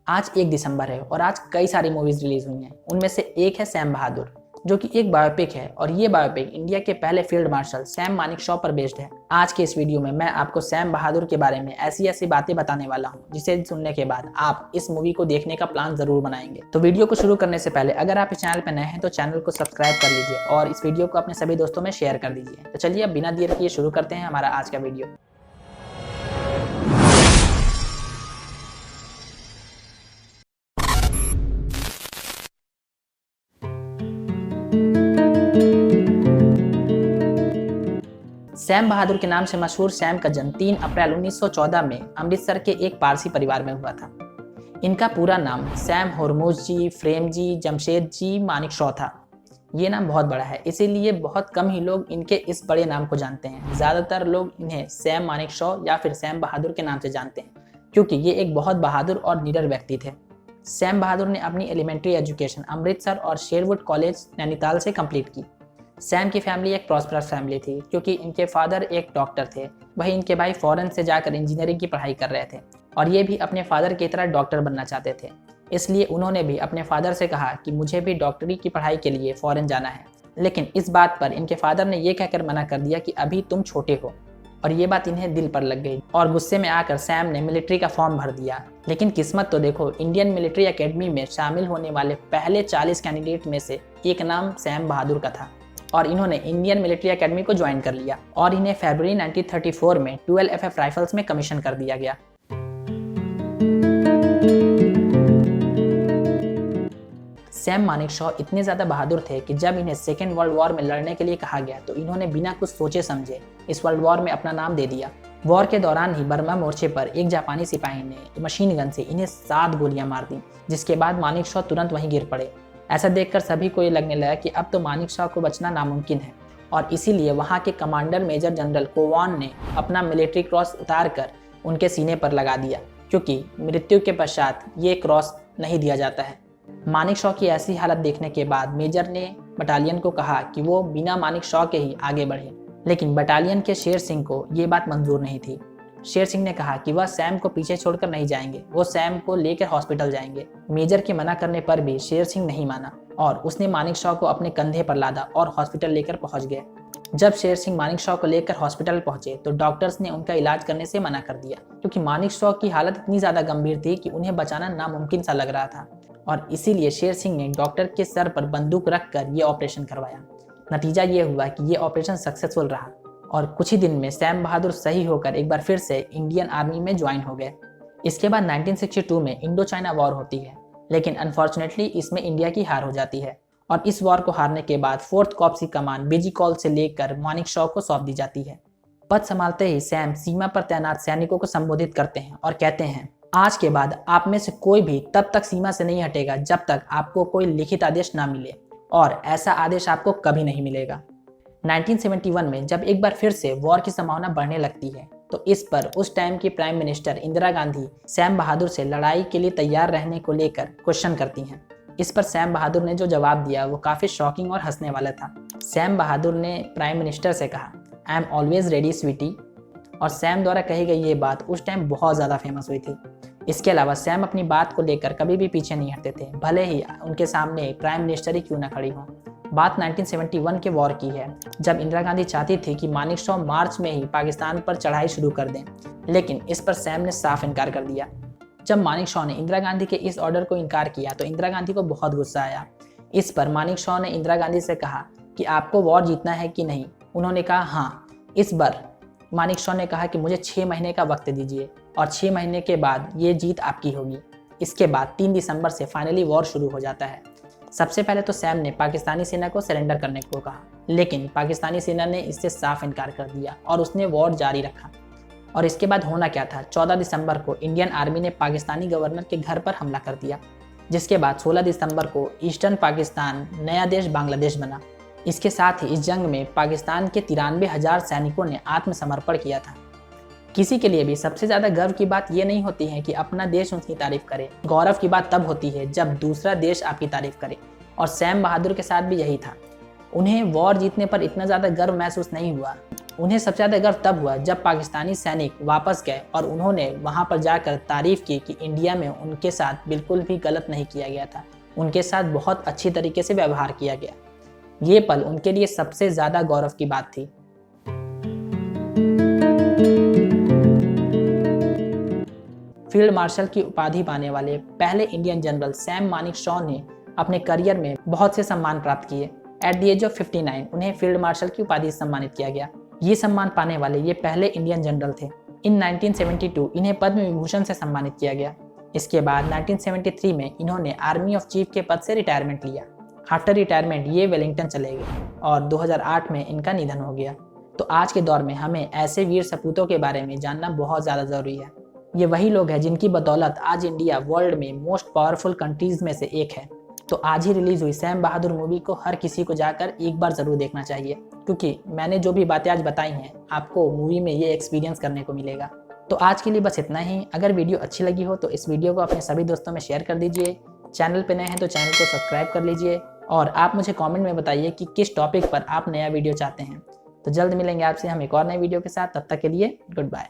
आज 1 दिसंबर है और आज कई सारी मूवीज रिलीज हुई हैं। उनमें से एक है सैम बहादुर, जो कि एक बायोपिक है और ये बायोपिक इंडिया के पहले फील्ड मार्शल सैम मानेकशॉ पर बेस्ड है। आज के इस वीडियो में मैं आपको सैम बहादुर के बारे में ऐसी ऐसी बातें बताने वाला हूँ जिसे सुनने के बाद आप इस मूवी को देखने का प्लान जरूर बनाएंगे। तो वीडियो को शुरू करने से पहले अगर आप इस चैनल पर नए हैं तो चैनल को सब्सक्राइब कर लीजिए और इस वीडियो को अपने सभी दोस्तों में शेयर कर दीजिए। तो चलिए अब बिना देर किए शुरू करते हैं हमारा आज का वीडियो। सैम बहादुर के नाम से मशहूर सैम का जन्म 3 अप्रैल 1914 में अमृतसर के एक पारसी परिवार में हुआ था। इनका पूरा नाम सैम होरमुज जी फ्रेम जी जमशेद जी मानेकशॉ था। ये नाम बहुत बड़ा है, इसीलिए बहुत कम ही लोग इनके इस बड़े नाम को जानते हैं। ज़्यादातर लोग इन्हें सैम मानेकशॉ या फिर सैम बहादुर के नाम से जानते हैं, क्योंकि ये एक बहुत बहादुर और निडर व्यक्ति थे। सैम बहादुर ने अपनी एलिमेंट्री एजुकेशन अमृतसर और शेरवुड कॉलेज नैनीताल से कंप्लीट की। सैम की फैमिली एक प्रॉस्परस फैमिली थी, क्योंकि इनके फादर एक डॉक्टर थे। वहीं इनके भाई फॉरेन से जाकर इंजीनियरिंग की पढ़ाई कर रहे थे और ये भी अपने फादर की तरह डॉक्टर बनना चाहते थे। इसलिए उन्होंने भी अपने फादर से कहा कि मुझे भी डॉक्टरी की पढ़ाई के लिए फॉरेन जाना है। लेकिन इस बात पर इनके फादर ने ये कहकर मना कर दिया कि अभी तुम छोटे हो, और ये बात इन्हें दिल पर लग गई और गुस्से में आकर सैम ने मिलिट्री का फॉर्म भर दिया। लेकिन किस्मत तो देखो, इंडियन मिलिट्री एकेडमी में शामिल होने वाले पहले 40 कैंडिडेट में से एक नाम सैम बहादुर का था और इन्होंने इंडियन मिलिट्री एकेडमी को ज्वाइन कर लिया और इन्हें फरवरी 1934 में 12 FF राइफल्स में कमीशन कर दिया गया। सैम मानेकशॉ इतने ज़्यादा बहादुर थे कि जब इन्हें सेकेंड वर्ल्ड वॉर में लड़ने के लिए कहा गया तो इन्होंने बिना कुछ सोचे समझे इस वर्ल्ड वॉर में अपना नाम दे दिया। वॉर के दौरान ही बर्मा मोर्चे पर एक जापानी सिपाही ने मशीन गन से इन्हें 7 गोलियां मार दी, जिसके बाद मानेकशॉ तुरंत वहीं गिर पड़े। ऐसा देखकर सभी को ये लगने लगा कि अब तो मानेकशॉ को बचना नामुमकिन है और इसीलिए वहाँ के कमांडर मेजर जनरल कोवान ने अपना मिलिट्री क्रॉस उतारकर उनके सीने पर लगा दिया, क्योंकि मृत्यु के पश्चात ये क्रॉस नहीं दिया जाता है। मानेकशॉ की ऐसी हालत देखने के बाद मेजर ने बटालियन को कहा कि वो बिना मानेकशॉ के ही आगे बढ़े, लेकिन बटालियन के शेर सिंह को ये बात मंजूर नहीं थी। शेर सिंह ने कहा कि वह सैम को पीछे छोड़कर नहीं जाएंगे, वो सैम को लेकर हॉस्पिटल जाएंगे। मेजर के मना करने पर भी शेर सिंह नहीं माना और उसने मानेकशॉ को अपने कंधे पर लादा और हॉस्पिटल लेकर पहुंच गए। जब शेर सिंह मानेकशॉ को लेकर हॉस्पिटल पहुंचे तो डॉक्टर्स ने उनका इलाज करने से मना कर दिया, क्योंकि मानेकशॉ की हालत इतनी ज़्यादा गंभीर थी कि उन्हें बचाना नामुमकिन सा लग रहा था और इसीलिए शेर सिंह ने डॉक्टर के सर पर बंदूक रखकर ये ऑपरेशन करवाया। नतीजा ये हुआ कि ये ऑपरेशन सक्सेसफुल रहा और कुछ ही दिन में सैम बहादुर सही होकर एक बार फिर से इंडियन आर्मी में ज्वाइन हो गए। इसके बाद 1962 में इंडो चाइना वॉर होती है, लेकिन अनफॉर्चुनेटली इसमें इंडिया की हार हो जाती है और इस वॉर को हारने के बाद 4th कॉर्प्स की कमान बीजी कॉल से लेकर मानेकशॉ को सौंप दी जाती है। पद संभालते ही सैम सीमा पर तैनात सैनिकों को संबोधित करते हैं और कहते हैं, आज के बाद आप में से कोई भी तब तक सीमा से नहीं हटेगा जब तक आपको कोई लिखित आदेश ना मिले, और ऐसा आदेश आपको कभी नहीं मिलेगा। 1971 में जब एक बार फिर से वॉर की संभावना बढ़ने लगती है तो इस पर उस टाइम की prime minister Indira Gandhi Sam Bahadur से लड़ाई के लिए तैयार रहने को लेकर क्वेश्चन करती हैं। इस पर सैम बहादुर ने जो जवाब दिया वो काफ़ी शॉकिंग और हंसने वाला था। सैम बहादुर ने प्राइम मिनिस्टर से कहा, I am always ready sweety, और सैम द्वारा कही गई ये बात उस टाइम बहुत ज़्यादा फेमस हुई थी। इसके अलावा सैम अपनी बात को लेकर कभी भी पीछे नहीं हटते थे, भले ही उनके सामने प्राइम मिनिस्टर ही क्यों ना खड़ी हो। बात 1971 के वॉर की है, जब इंदिरा गांधी चाहती थी कि मानेकशॉ मार्च में ही पाकिस्तान पर चढ़ाई शुरू कर दें, लेकिन इस पर सैम ने साफ इनकार कर दिया। जब मानेकशॉ ने इंदिरा गांधी के इस ऑर्डर को इनकार किया तो इंदिरा गांधी को बहुत गुस्सा आया। इस पर मानेकशॉ ने इंदिरा गांधी से कहा कि आपको वॉर जीतना है कि नहीं। उन्होंने कहा हाँ। इस बार मानेकशॉ ने कहा कि मुझे 6 महीने का वक्त दीजिए और 6 महीने के बाद ये जीत आपकी होगी। इसके बाद 3 दिसंबर से फाइनली वॉर शुरू हो जाता है। सबसे पहले तो सैम ने पाकिस्तानी सेना को सरेंडर करने को कहा, लेकिन पाकिस्तानी सेना ने इससे साफ इनकार कर दिया और उसने वॉर जारी रखा। और इसके बाद होना क्या था, 14 दिसंबर को इंडियन आर्मी ने पाकिस्तानी गवर्नर के घर पर हमला कर दिया, जिसके बाद 16 दिसंबर को ईस्टर्न पाकिस्तान नया देश बांग्लादेश बना। इसके साथ ही इस जंग में पाकिस्तान के 93,000 सैनिकों ने आत्मसमर्पण किया था। किसी के लिए भी सबसे ज़्यादा गर्व की बात यह नहीं होती है कि अपना देश उसकी तारीफ करे, गौरव की बात तब होती है जब दूसरा देश आपकी तारीफ करे, और सैम बहादुर के साथ भी यही था। उन्हें वॉर जीतने पर इतना ज़्यादा गर्व महसूस नहीं हुआ, उन्हें सबसे ज़्यादा गर्व तब हुआ जब पाकिस्तानी सैनिक वापस गए और उन्होंने वहां पर जाकर तारीफ की कि इंडिया में उनके साथ बिल्कुल भी गलत नहीं किया गया था, उनके साथ बहुत अच्छी तरीके से व्यवहार किया गया। ये पल उनके लिए सबसे ज़्यादा गौरव की बात थी। फील्ड मार्शल की उपाधि पाने वाले पहले इंडियन जनरल सैम मानेकशॉ ने अपने करियर में बहुत से सम्मान प्राप्त किए। एट द एज ऑफ 59 उन्हें फील्ड मार्शल की उपाधि से सम्मानित किया गया। ये सम्मान पाने वाले ये पहले इंडियन जनरल थे। इन 1972 इन्हें पद्म विभूषण से सम्मानित किया गया। इसके बाद 1973 में इन्होंने आर्मी ऑफ चीफ के पद से रिटायरमेंट लिया। आफ्टर रिटायरमेंट ये वेलिंगटन चले गए और 2008 में इनका निधन हो गया। तो आज के दौर में हमें ऐसे वीर सपूतों के बारे में जानना बहुत ज़्यादा ज़रूरी है। ये वही लोग हैं जिनकी बदौलत आज इंडिया वर्ल्ड में मोस्ट पावरफुल कंट्रीज़ में से एक है। तो आज ही रिलीज हुई सैम बहादुर मूवी को हर किसी को जाकर एक बार ज़रूर देखना चाहिए, क्योंकि मैंने जो भी बातें आज बताई हैं आपको मूवी में ये एक्सपीरियंस करने को मिलेगा। तो आज के लिए बस इतना ही। अगर वीडियो अच्छी लगी हो तो इस वीडियो को अपने सभी दोस्तों में शेयर कर दीजिए। चैनल पर नए हैं तो चैनल को सब्सक्राइब कर लीजिए और आप मुझे कॉमेंट में बताइए कि किस टॉपिक पर आप नया वीडियो चाहते हैं। तो जल्द मिलेंगे आपसे हम एक और नए वीडियो के साथ। तब तक के लिए गुड बाय।